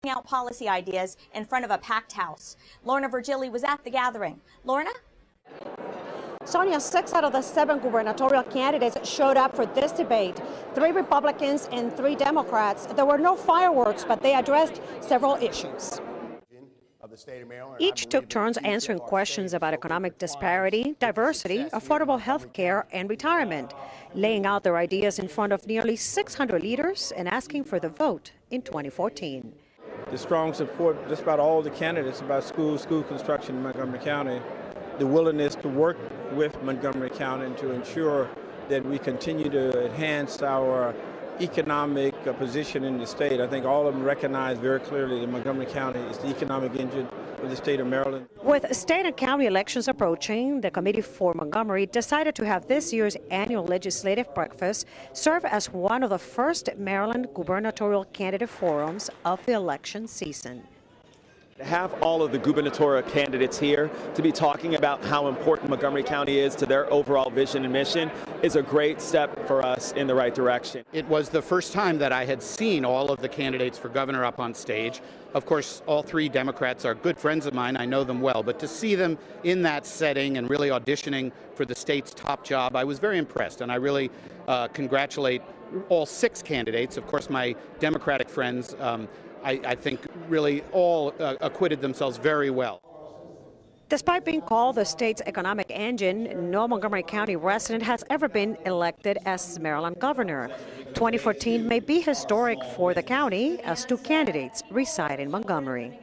out policy ideas in front of a packed house. Lorna Virgili was at the gathering. Lorna? Sonia, 6 out of the 7 gubernatorial candidates showed up for this debate. 3 Republicans and 3 Democrats. There were no fireworks, but they addressed several issues. Each took turns answering questions about economic disparity, diversity, affordable health care, and retirement, laying out their ideas in front of nearly 600 leaders and asking for the vote in 2014. The strong support just about all the candidates about school construction in Montgomery County, the willingness to work with Montgomery County to ensure that we continue to enhance our economic position in the state. I think all of them recognize very clearly that Montgomery County is the economic engine of the state of Maryland. With state and county elections approaching, the Committee for Montgomery decided to have this year's annual legislative breakfast serve as one of the first Maryland gubernatorial candidate forums of the election season. To have all of the gubernatorial candidates here to be talking about how important Montgomery County is to their overall vision and mission is a great step for us in the right direction. It was the first time that I had seen all of the candidates for governor up on stage. Of course, all 3 Democrats are good friends of mine. I know them well. But to see them in that setting and really auditioning for the state's top job, I was very impressed. And I really congratulate all 6 candidates. Of course, my Democratic friends, I think really all acquitted themselves very well. Despite being called the state's economic engine, no Montgomery County resident has ever been elected as Maryland governor. 2014 may be historic for the county as 2 candidates reside in Montgomery.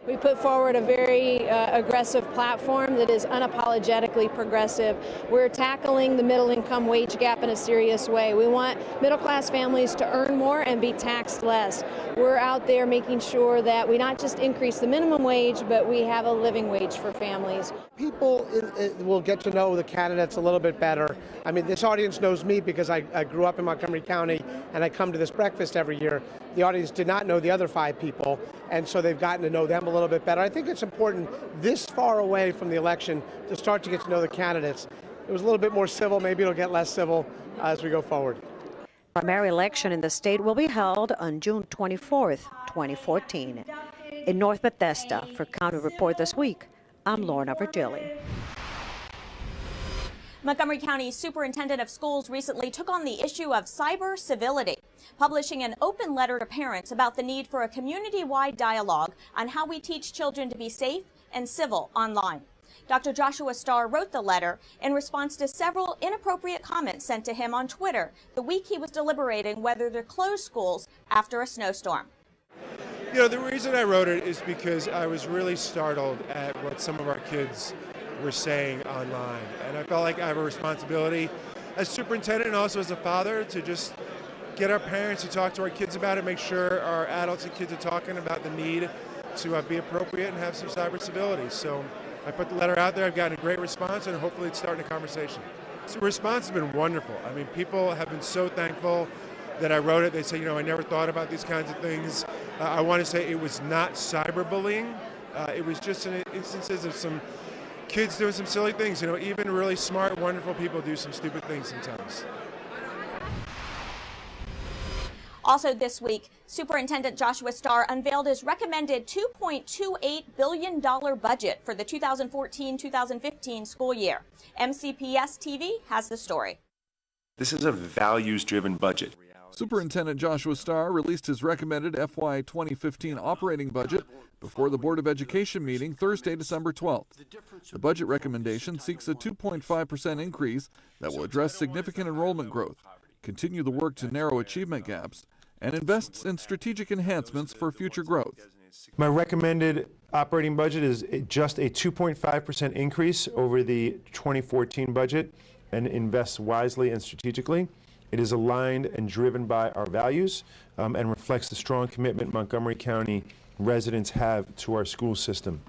We put forward a very aggressive platform that is unapologetically progressive. We're tackling the middle-income wage gap in a serious way. We want middle-class families to earn more and be taxed less. We're out there making sure that we not just increase the minimum wage, but we have a living wage for families. People will get to know the candidates a little bit better. I mean, this audience knows me because I grew up in Montgomery County and I come to this breakfast every year. The audience did not know the other 5 people, and so they've gotten to know them a little bit better. I think it's important this far away from the election to start to get to know the candidates. It was a little bit more civil. Maybe it'll get less civil as we go forward. The primary election in the state will be held on June 24th, 2014. In North Bethesda, for County Report This Week, I'm Lorna Virgili. Montgomery County Superintendent of Schools recently took on the issue of cyber civility, publishing an open letter to parents about the need for a community-wide dialogue on how we teach children to be safe and civil online. Dr. Joshua Starr wrote the letter in response to several inappropriate comments sent to him on Twitter the week he was deliberating whether to close schools after a snowstorm. You know, the reason I wrote it is because I was really startled at what some of our kids were saying online. And I felt like I have a responsibility as superintendent and also as a father to just get our parents to talk to our kids about it, make sure our adults and kids are talking about the need to be appropriate and have some cyber civility. So I put the letter out there. I've gotten a great response, and hopefully it's starting a conversation. The response has been wonderful. I mean, people have been so thankful that I wrote it. They say, you know, I never thought about these kinds of things. I want to say it was not cyberbullying. It was just instances of some kids doing some silly things. You know, even really smart, wonderful people do some stupid things sometimes. Also this week, Superintendent Joshua Starr unveiled his recommended $2.28 billion budget for the 2014-2015 school year. MCPS TV has the story. This is a values-driven budget. Superintendent Joshua Starr released his recommended FY 2015 operating budget before the Board of Education meeting Thursday, December 12th. The budget recommendation seeks a 2.5% increase that will address significant enrollment growth, continue the work to narrow achievement gaps, and invests in strategic enhancements for future growth. My recommended operating budget is just a 2.5% increase over the 2014 budget and invests wisely and strategically. It is aligned and driven by our values and reflects the strong commitment Montgomery County residents have to our school system.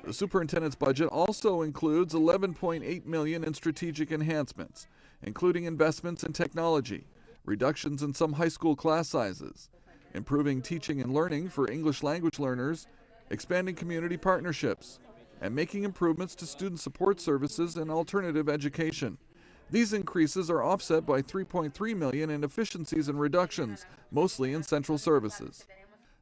The superintendent's budget also includes $11.8 million in strategic enhancements, including investments in technology, reductions in some high school class sizes, improving teaching and learning for English language learners, expanding community partnerships, and making improvements to student support services and alternative education. These increases are offset by $3.3 million in efficiencies and reductions, mostly in central services.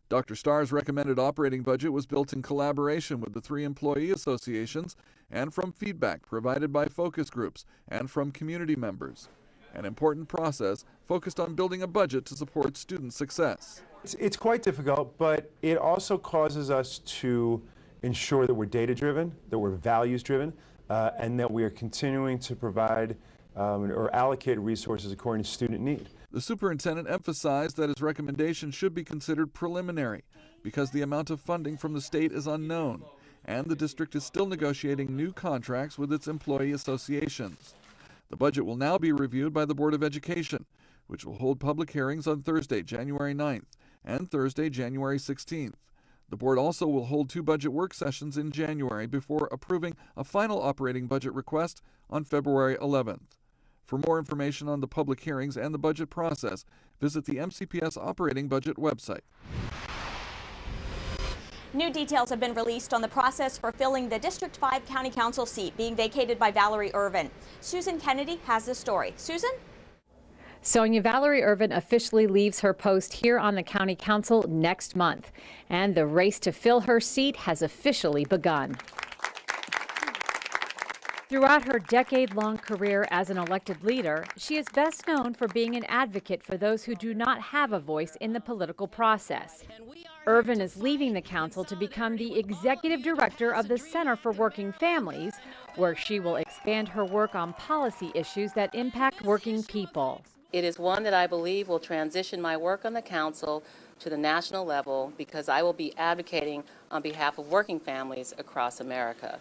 Dr. Starr's recommended operating budget was built in collaboration with the 3 employee associations and from feedback provided by focus groups and from community members. An important process focused on building a budget to support student success. It's quite difficult, but it also causes us to ensure that we're data-driven, that we're values-driven, and that we are continuing to provide or allocate resources according to student need. The superintendent emphasized that his recommendation should be considered preliminary because the amount of funding from the state is unknown, and the district is still negotiating new contracts with its employee associations. The budget will now be reviewed by the Board of Education, which will hold public hearings on Thursday, January 9th and Thursday, January 16th. The board also will hold 2 budget work sessions in January before approving a final operating budget request on February 11th. For more information on the public hearings and the budget process, visit the MCPS operating budget website. New details have been released on the process for filling the District 5 County Council seat being vacated by Valerie Irvin. Susan Kennedy has the story. Susan? Sonia Valerie Irvin officially leaves her post here on the County Council next month, and the race to fill her seat has officially begun. Throughout her decade-long career as an elected leader, she is best known for being an advocate for those who do not have a voice in the political process. Irvin is leaving the council to become the executive director of the Center for Working Families, where she will expand her work on policy issues that impact working people. It is one that I believe will transition my work on the council to the national level because I will be advocating on behalf of working families across America.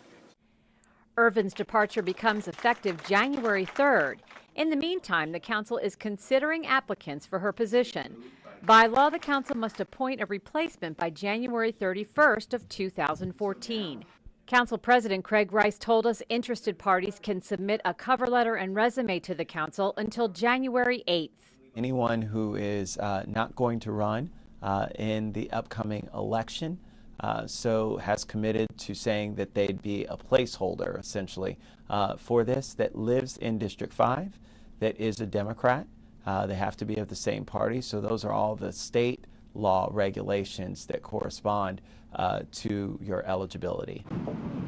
Irvin's departure becomes effective January 3rd. In the meantime, the council is considering applicants for her position. By law, the council must appoint a replacement by January 31st of 2014. Council President Craig Rice told us interested parties can submit a cover letter and resume to the council until January 8th. Anyone who is not going to run in the upcoming election so has committed to saying that they'd be a placeholder, essentially, for this, that lives in District 5, that is a Democrat. They have to be of the same party, so those are all the state law regulations that correspond to your eligibility.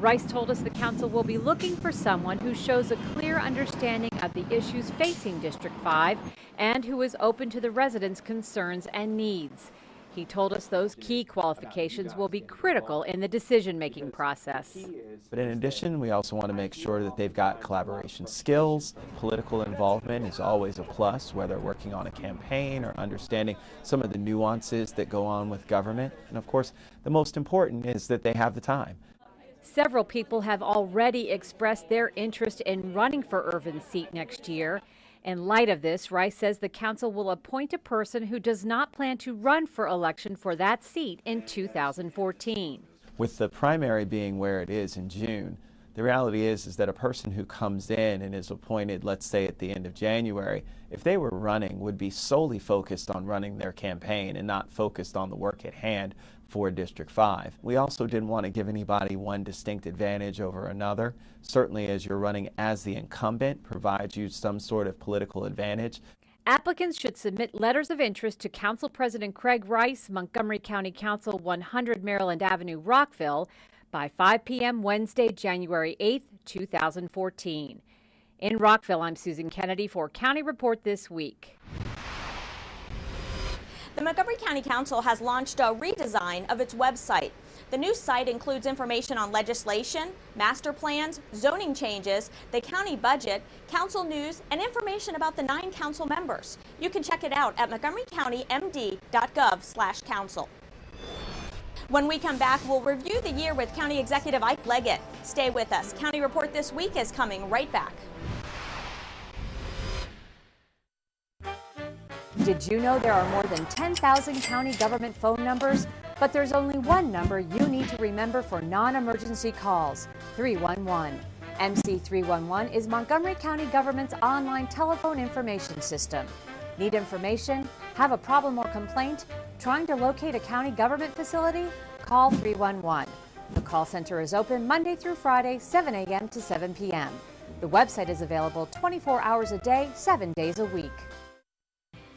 Rice told us the council will be looking for someone who shows a clear understanding of the issues facing District 5 and who is open to the residents' concerns and needs. He told us those key qualifications will be critical in the decision-making process. But in addition, we also want to make sure that they've got collaboration skills. Political involvement is always a plus, whether working on a campaign or understanding some of the nuances that go on with government. And of course, the most important is that they have the time. Several people have already expressed their interest in running for Irvin's seat next year. In light of this, Rice says the council will appoint a person who does not plan to run for election for that seat in 2014. With the primary being where it is in June, the reality is that a person who comes in and is appointed, let's say at the end of January, if they were running, would be solely focused on running their campaign and not focused on the work at hand for District 5. We also didn't want to give anybody one distinct advantage over another. Certainly, as you're running as the incumbent, provides you some sort of political advantage. Applicants should submit letters of interest to Council President Craig Rice, Montgomery County Council, 100 Maryland Avenue, Rockville, by 5 p.m. Wednesday, January 8th, 2014. In Rockville, I'm Susan Kennedy for County Report This Week. The Montgomery County Council has launched a redesign of its website. The new site includes information on legislation, master plans, zoning changes, the county budget, council news, and information about the 9 council members. You can check it out at montgomerycountymd.gov/council. When we come back, we'll review the year with County Executive Ike Leggett. Stay with us. County Report This Week is coming right back. Did you know there are more than 10,000 county government phone numbers? But there's only one number you need to remember for non-emergency calls, 311. MC311 is Montgomery County government's online telephone information system. Need information? Have a problem or complaint? Trying to locate a county government facility? Call 311. The call center is open Monday through Friday, 7 a.m. to 7 p.m. The website is available 24 hours a day, 7 days a week.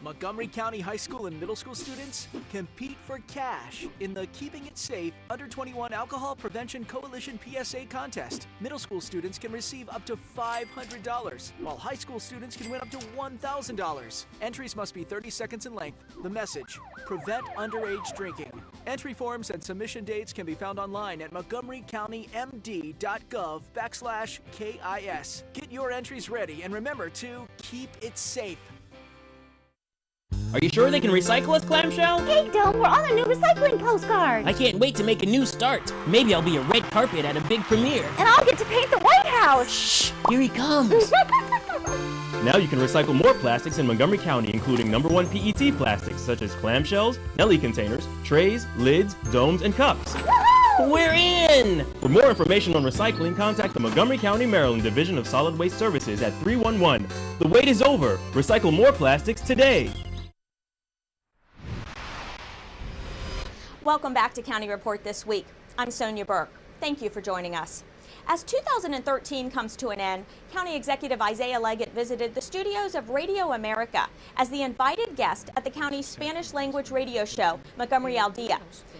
Montgomery County high school and middle school students compete for cash in the Keeping It Safe Under 21 Alcohol Prevention Coalition PSA contest. Middle school students can receive up to $500, while high school students can win up to $1,000. Entries must be 30 seconds in length. The message: prevent underage drinking. Entry forms and submission dates can be found online at montgomerycountymd.gov/KIS. Get your entries ready and remember to keep it safe. Are you sure they can recycle us, Clamshell? Hey, Dome, we're on a new recycling postcard. I can't wait to make a new start. Maybe I'll be a red carpet at a big premiere. And I'll get to paint the White House. Shh, here he comes. Now you can recycle more plastics in Montgomery County, including #1 PET plastics such as clamshells, deli containers, trays, lids, domes, and cups. We're in! For more information on recycling, contact the Montgomery County, Maryland Division of Solid Waste Services at 311. The wait is over. Recycle more plastics today. Welcome back to County Report This Week. I'm Sonia Burke. Thank you for joining us. As 2013 comes to an end, County Executive Isaiah Leggett visited the studios of Radio America as the invited guest at the county's Spanish-language radio show, Montgomery Al Dia.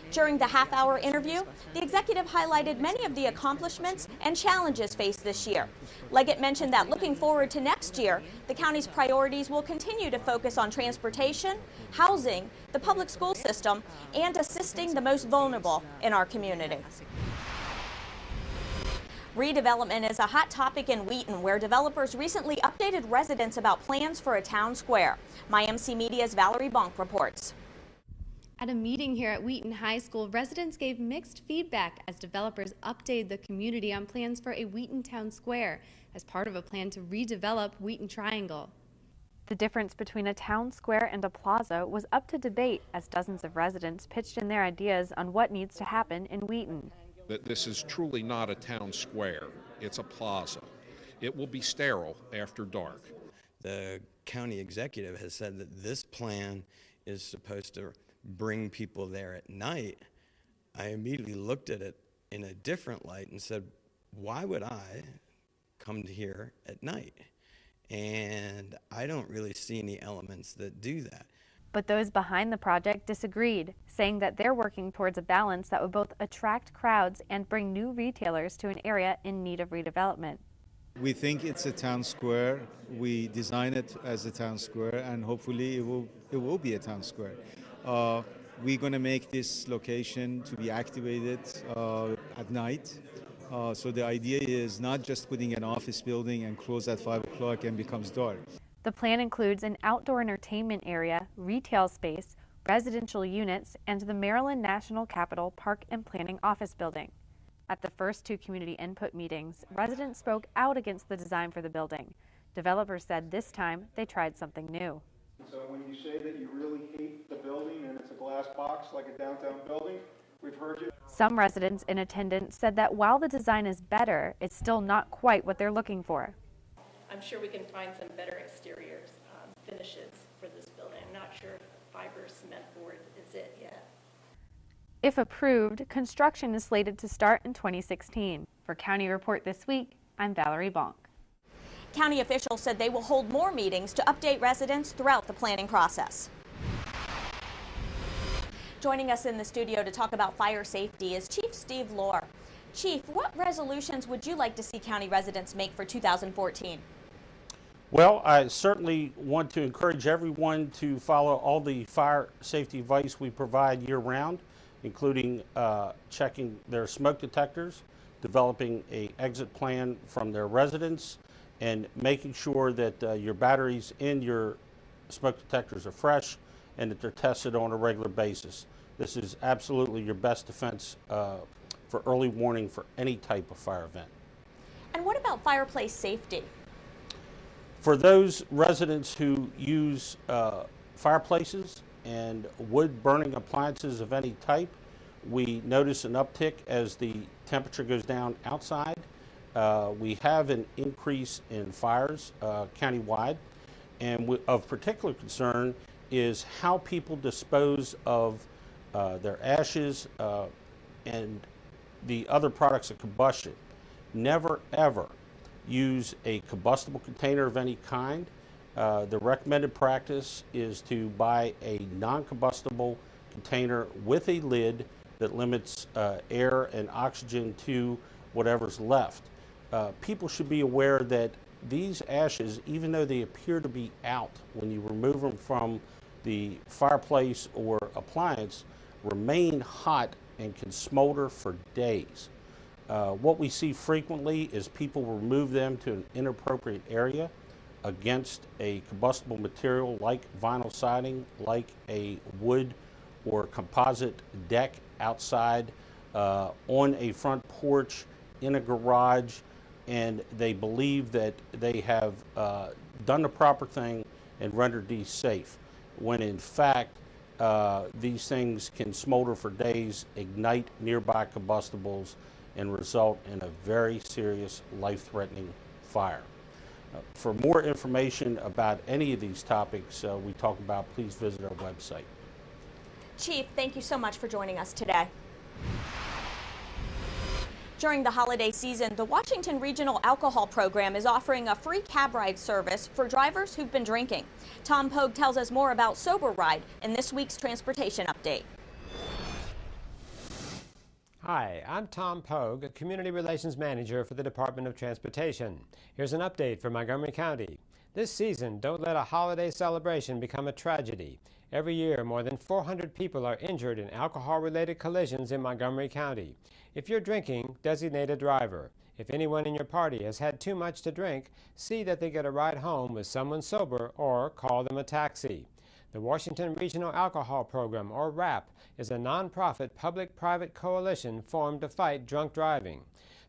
During the half-hour interview, the executive highlighted many of the accomplishments and challenges faced this year. Leggett mentioned that looking forward to next year, the county's priorities will continue to focus on transportation, housing, the public school system, and assisting the most vulnerable in our community. Redevelopment is a hot topic in Wheaton, where developers recently updated residents about plans for a town square. MyMC Media's Valerie Bonk reports. At a meeting here at Wheaton High School, residents gave mixed feedback as developers updated the community on plans for a Wheaton Town Square as part of a plan to redevelop Wheaton Triangle. The difference between a town square and a plaza was up to debate as dozens of residents pitched in their ideas on what needs to happen in Wheaton. That this is truly not a town square, it's a plaza. It will be sterile after dark. The county executive has said that this plan is supposed to bring people there at night. I immediately looked at it in a different light and said, why would I come to here at night? And I don't really see any elements that do that. But those behind the project disagreed, saying that they're working towards a balance that would both attract crowds and bring new retailers to an area in need of redevelopment. We think it's a town square. We design it as a town square, and hopefully it will be a town square. We're going to make this location to be activated at night. So the idea is not just putting an office building and close at 5 o'clock and becomes dark. The plan includes an outdoor entertainment area, retail space, residential units, and the Maryland National Capital Park and Planning Office Building. At the first two community input meetings, residents spoke out against the design for the building. Developers said this time they tried something new. So when you say that you really hate the building and it's a glass box like a downtown building, we've heard you. Some residents in attendance said that while the design is better, it's still not quite what they're looking for. I'm sure we can find some better exterior finishes for this building. I'm not sure if fiber cement board is it yet. If approved, construction is slated to start in 2016. For County Report This Week, I'm Valerie Bonk. County officials said they will hold more meetings to update residents throughout the planning process. Joining us in the studio to talk about fire safety is Chief Steve Lohr. Chief, what resolutions would you like to see county residents make for 2014? Well, I certainly want to encourage everyone to follow all the fire safety advice we provide year-round, including checking their smoke detectors, developing an exit plan from their residence, and making sure that your batteries in your smoke detectors are fresh and that they're tested on a regular basis. This is absolutely your best defense for early warning for any type of fire event. And what about fireplace safety? For those residents who use fireplaces and wood burning appliances of any type, we notice an uptick as the temperature goes down outside. We have an increase in fires countywide, and of particular concern is how people dispose of their ashes and the other products of combustion. Never ever use a combustible container of any kind. The recommended practice is to buy a non-combustible container with a lid that limits air and oxygen to whatever's left. People should be aware that these ashes, even though they appear to be out when you remove them from the fireplace or appliance, remain hot and can smolder for days. What we see frequently is people remove them to an inappropriate area against a combustible material like vinyl siding, like a wood or composite deck outside, on a front porch, in a garage, and they believe that they have done the proper thing and rendered these safe, when in fact these things can smolder for days, ignite nearby combustibles, and result in a very serious life-threatening fire. For more information about any of these topics we talk about, please visit our website. Chief, thank you so much for joining us today. During the holiday season, the Washington Regional Alcohol Program is offering a free cab ride service for drivers who've been drinking. Tom Pogue tells us more about Sober Ride in this week's Transportation Update. Hi, I'm Tom Pogue, a Community Relations Manager for the Department of Transportation. Here's an update for Montgomery County. This season, don't let a holiday celebration become a tragedy. Every year, more than 400 people are injured in alcohol-related collisions in Montgomery County. If you're drinking, designate a driver. If anyone in your party has had too much to drink, see that they get a ride home with someone sober or call them a taxi. The Washington Regional Alcohol Program, or WRAP, is a nonprofit public-private coalition formed to fight drunk driving.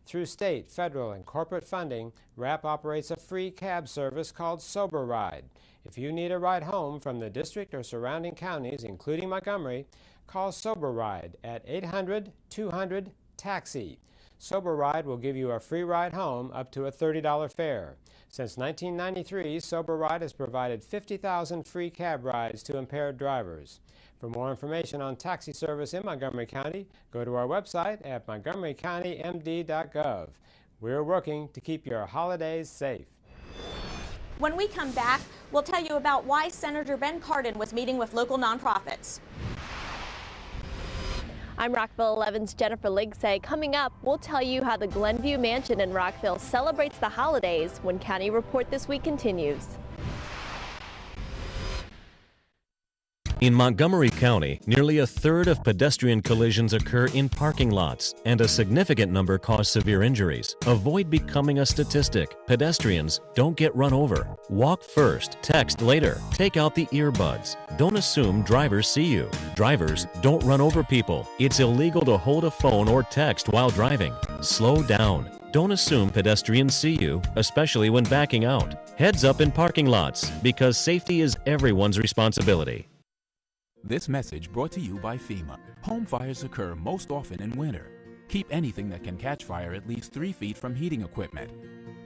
Through state, federal, and corporate funding, WRAP operates a free cab service called Sober Ride. If you need a ride home from the district or surrounding counties, including Montgomery, call Sober Ride at 800-200-TAXI. Sober Ride will give you a free ride home up to a $30 fare. Since 1993, Sober Ride has provided 50,000 free cab rides to impaired drivers. For more information on taxi service in Montgomery County, go to our website at montgomerycountymd.gov. We're working to keep your holidays safe. When we come back, we'll tell you about why Senator Ben Cardin was meeting with local nonprofits. I'm Rockville 11's Jennifer Ligsay. Coming up, we'll tell you how the Glenview Mansion in Rockville celebrates the holidays when County Report This Week continues. In Montgomery County, nearly a third of pedestrian collisions occur in parking lots, and a significant number cause severe injuries. Avoid becoming a statistic. Pedestrians don't get run over. Walk first, text later. Take out the earbuds. Don't assume drivers see you. Drivers don't run over people. It's illegal to hold a phone or text while driving. Slow down. Don't assume pedestrians see you, especially when backing out. Heads up in parking lots, because safety is everyone's responsibility. This message brought to you by FEMA. Home fires occur most often in winter. Keep anything that can catch fire at least 3 feet from heating equipment.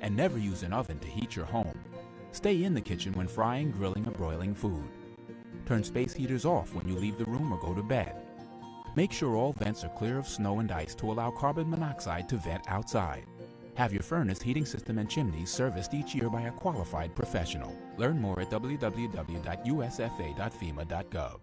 And never use an oven to heat your home. Stay in the kitchen when frying, grilling, or broiling food. Turn space heaters off when you leave the room or go to bed. Make sure all vents are clear of snow and ice to allow carbon monoxide to vent outside. Have your furnace, heating system, and chimneys serviced each year by a qualified professional. Learn more at www.usfa.fema.gov.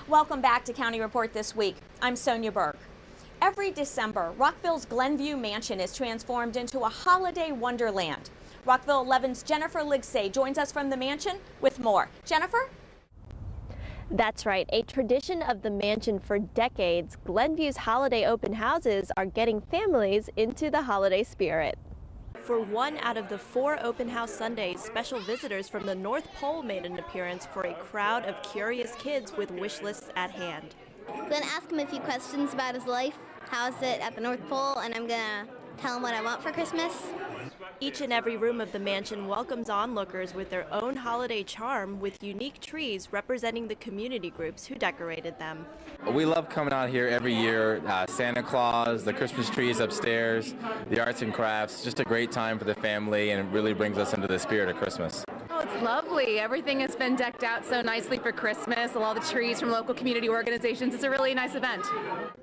Welcome back to County Report This Week. I'm Sonia Berg. Every December, Rockville's Glenview Mansion is transformed into a holiday wonderland. Rockville 11's Jennifer Ligsay joins us from the mansion with more. Jennifer? That's right. A tradition of the mansion for decades, Glenview's holiday open houses are getting families into the holiday spirit. For 1 out of the 4 open house Sundays, special visitors from the North Pole made an appearance for a crowd of curious kids with wish lists at hand. I'm going to ask him a few questions about his life. How is it at the North Pole? And I'm going to tell them what I want for Christmas. Each and every room of the mansion welcomes onlookers with their own holiday charm, with unique trees representing the community groups who decorated them. We love coming out here every year. Santa Claus, the Christmas trees upstairs, the arts and crafts, just a great time for the family, and it really brings us into the spirit of Christmas. Oh, it's lovely. Everything has been decked out so nicely for Christmas. All the trees from local community organizations. It's a really nice event.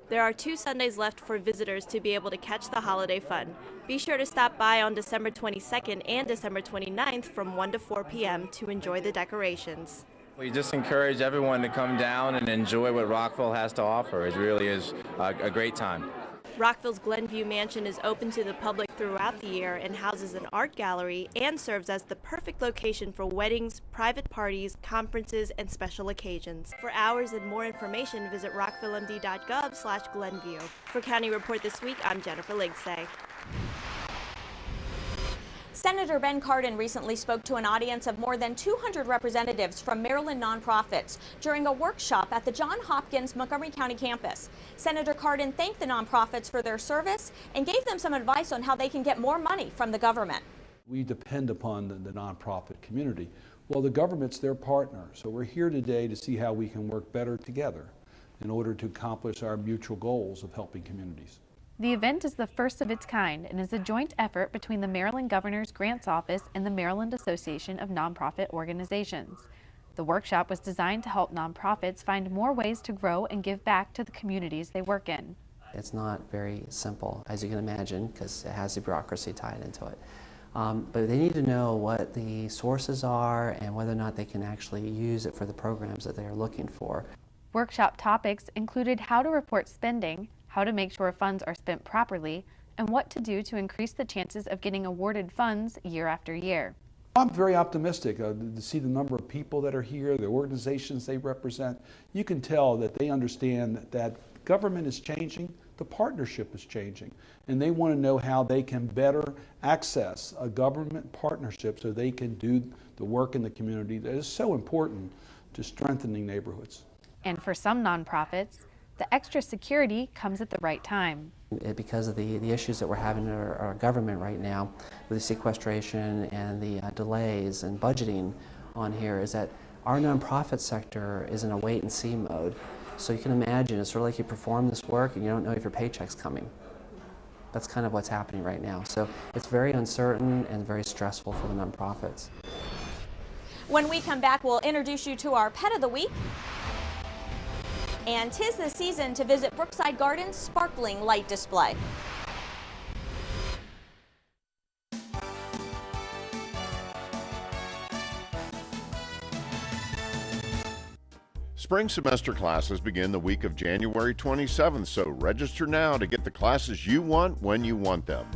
There are 2 Sundays left for visitors to be able to catch the holiday fun. Be sure to stop by on December 22nd and December 29th from 1 to 4 p.m. to enjoy the decorations. We just encourage everyone to come down and enjoy what Rockville has to offer. It really is a great time. Rockville's Glenview Mansion is open to the public throughout the year and houses an art gallery and serves as the perfect location for weddings, private parties, conferences, and special occasions. For hours and more information, visit rockvillemd.gov/Glenview. For County Report This Week, I'm Jennifer Ligsay. Senator Ben Cardin recently spoke to an audience of more than 200 representatives from Maryland nonprofits during a workshop at the Johns Hopkins Montgomery County campus. Senator Cardin thanked the nonprofits for their service and gave them some advice on how they can get more money from the government. We depend upon the nonprofit community. Well, the government's their partner, so we're here today to see how we can work better together in order to accomplish our mutual goals of helping communities. The event is the first of its kind and is a joint effort between the Maryland Governor's Grants Office and the Maryland Association of Nonprofit Organizations. The workshop was designed to help nonprofits find more ways to grow and give back to the communities they work in. It's not very simple, as you can imagine, because it has the bureaucracy tied into it. But they need to know what the sources are and whether or not they can actually use it for the programs that they are looking for. Workshop topics included how to report spending, how to make sure funds are spent properly, and what to do to increase the chances of getting awarded funds year after year. I'm very optimistic to see the number of people that are here, the organizations they represent. You can tell that they understand that government is changing, the partnership is changing, and they want to know how they can better access a government partnership so they can do the work in the community that is so important to strengthening neighborhoods. And for some nonprofits, the extra security comes at the right time. Because of the issues that we're having in our government right now with the sequestration and the delays and budgeting on here, is that our nonprofit sector is in a wait and see mode. So you can imagine it's sort of like you perform this work and you don't know if your paycheck's coming. That's kind of what's happening right now. So it's very uncertain and very stressful for the nonprofits. When we come back, we'll introduce you to our Pet of the Week. And 'tis the season to visit Brookside Gardens' sparkling light display. Spring semester classes begin the week of January 27th, so register now to get the classes you want when you want them.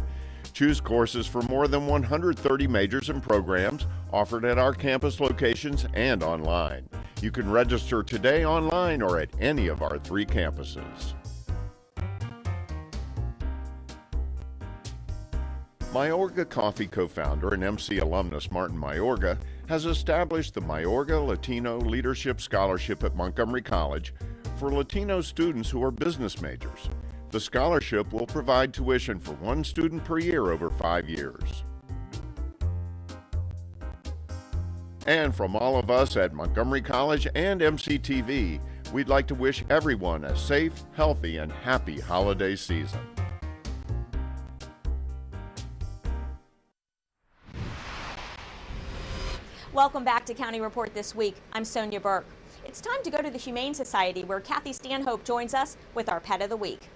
Choose courses for more than 130 majors and programs offered at our campus locations and online. You can register today online or at any of our 3 campuses. Mayorga Coffee co-founder and MC alumnus Martin Mayorga has established the Mayorga Latino Leadership Scholarship at Montgomery College for Latino students who are business majors. The scholarship will provide tuition for 1 student per year over 5 years. And from all of us at Montgomery College and MCTV, we'd like to wish everyone a safe, healthy, and happy holiday season. Welcome back to County Report This Week. I'm Sonia Burke. It's time to go to the Humane Society, where Kathy Stanhope joins us with our Pet of the Week.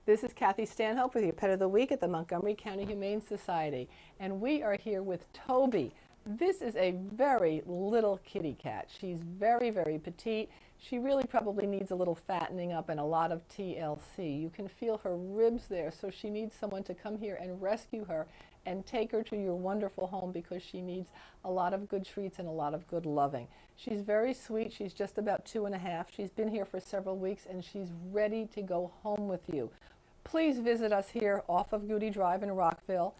This is Kathy Stanhope with your Pet of the Week at the Montgomery County Humane Society, and we are here with Toby. This is a very little kitty cat. She's very, very petite. She really probably needs a little fattening up and a lot of TLC. You can feel her ribs there, so she needs someone to come here and rescue her and take her to your wonderful home, because she needs a lot of good treats and a lot of good loving. She's very sweet. She's just about 2.5. She's been here for several weeks and she's ready to go home with you. Please visit us here off of Goody Drive in Rockville,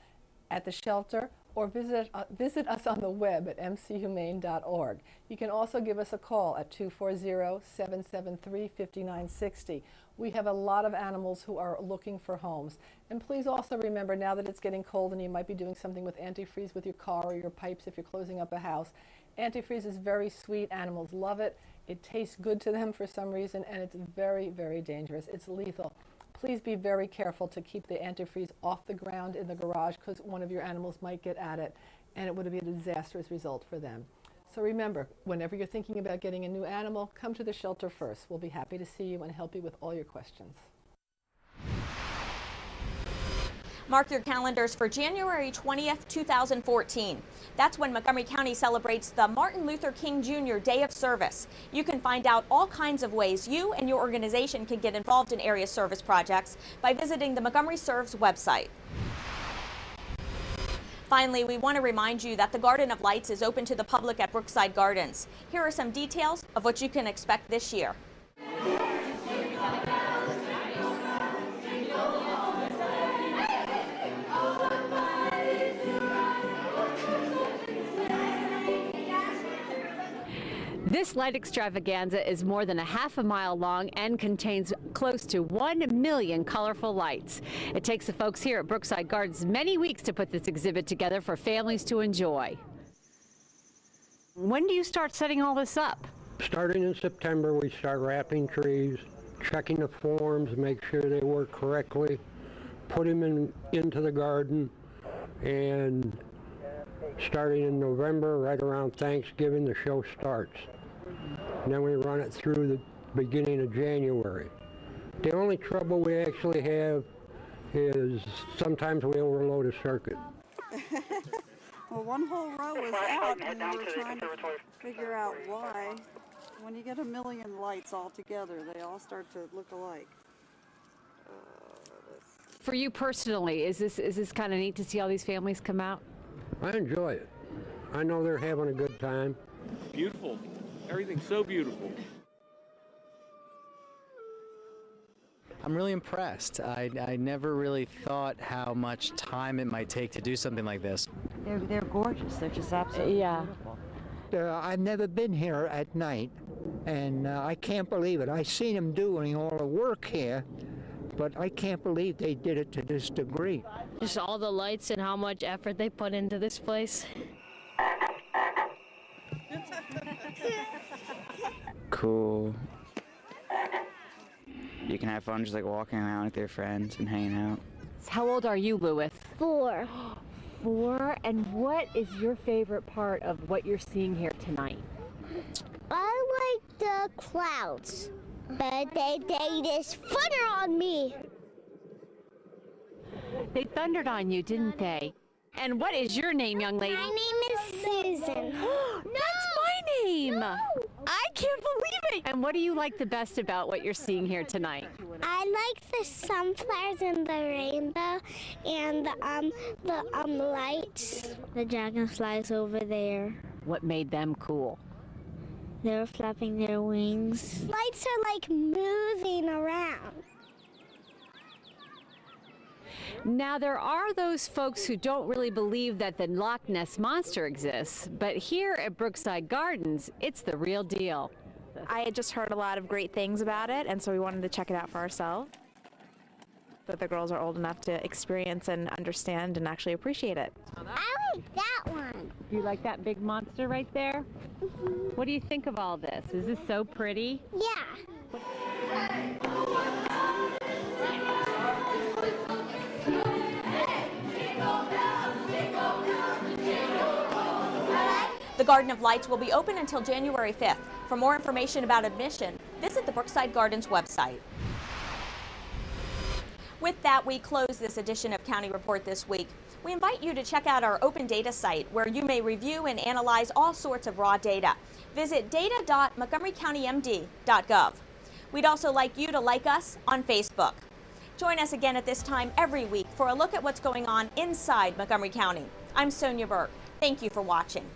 at the shelter, or visit us on the web at mchumane.org. You can also give us a call at 240-773-5960. We have a lot of animals who are looking for homes. And please also remember, now that it's getting cold and you might be doing something with antifreeze with your car or your pipes if you're closing up a house, antifreeze is very sweet. Animals love it. It tastes good to them for some reason, and it's very, very dangerous. It's lethal. Please be very careful to keep the antifreeze off the ground in the garage, because one of your animals might get at it, and it would be a disastrous result for them. So remember, whenever you're thinking about getting a new animal, come to the shelter first. We'll be happy to see you and help you with all your questions. Mark your calendars for January 20th, 2014. That's when Montgomery County celebrates the Martin Luther King Jr. Day of Service. You can find out all kinds of ways you and your organization can get involved in area service projects by visiting the Montgomery Serves website. Finally, we want to remind you that the Garden of Lights is open to the public at Brookside Gardens. Here are some details of what you can expect this year. This light extravaganza is more than a half a mile long and contains close to 1 million colorful lights. It takes the folks here at Brookside Gardens many weeks to put this exhibit together for families to enjoy. When do you start setting all this up? Starting in September, we start wrapping trees, checking the forms, make sure they work correctly, put them into the garden, and starting in November, right around Thanksgiving, the show starts. And then we run it through the beginning of January. The only trouble we actually have is sometimes we overload a circuit. Well, one whole row was out, and we were trying to figure out why. When you get 1 million lights all together, they all start to look alike. For you personally, is this kind of neat to see all these families come out? I enjoy it. I know they're having a good time. Beautiful. Everything's so beautiful. I'm really impressed. I never really thought how much time it might take to do something like this. They're gorgeous. They're just absolutely beautiful. I've never been here at night, and I can't believe it. I've seen them doing all the work here, but I can't believe they did it to this degree. Just all the lights and how much effort they put into this place. Cool. You can have fun just like walking around with your friends and hanging out. How old are you, Lewis? 4. 4? And what is your favorite part of what you're seeing here tonight? I like the clouds, but they just thunder on me. They thundered on you, didn't they? And what is your name, young lady? My name is Susan. That's my name! No. I can't believe it! And what do you like the best about what you're seeing here tonight? I like the sunflowers and the rainbow and the lights. The dragonflies over there. What made them cool? They were flapping their wings. Lights are like moving around. Now, there are those folks who don't really believe that the Loch Ness Monster exists, but here at Brookside Gardens, it's the real deal. I had just heard a lot of great things about it, and so we wanted to check it out for ourselves. That the girls are old enough to experience and understand and actually appreciate it. I like that one. You like that big monster right there? Mm-hmm. What do you think of all this? Is this so pretty? Yeah. The Garden of Lights will be open until January 5th. For more information about admission, visit the Brookside Gardens website. With that, we close this edition of County Report this week. We invite you to check out our open data site where you may review and analyze all sorts of raw data. Visit data.montgomerycountymd.gov. We'd also like you to like us on Facebook. Join us again at this time every week for a look at what's going on inside Montgomery County. I'm Sonia Burke. Thank you for watching.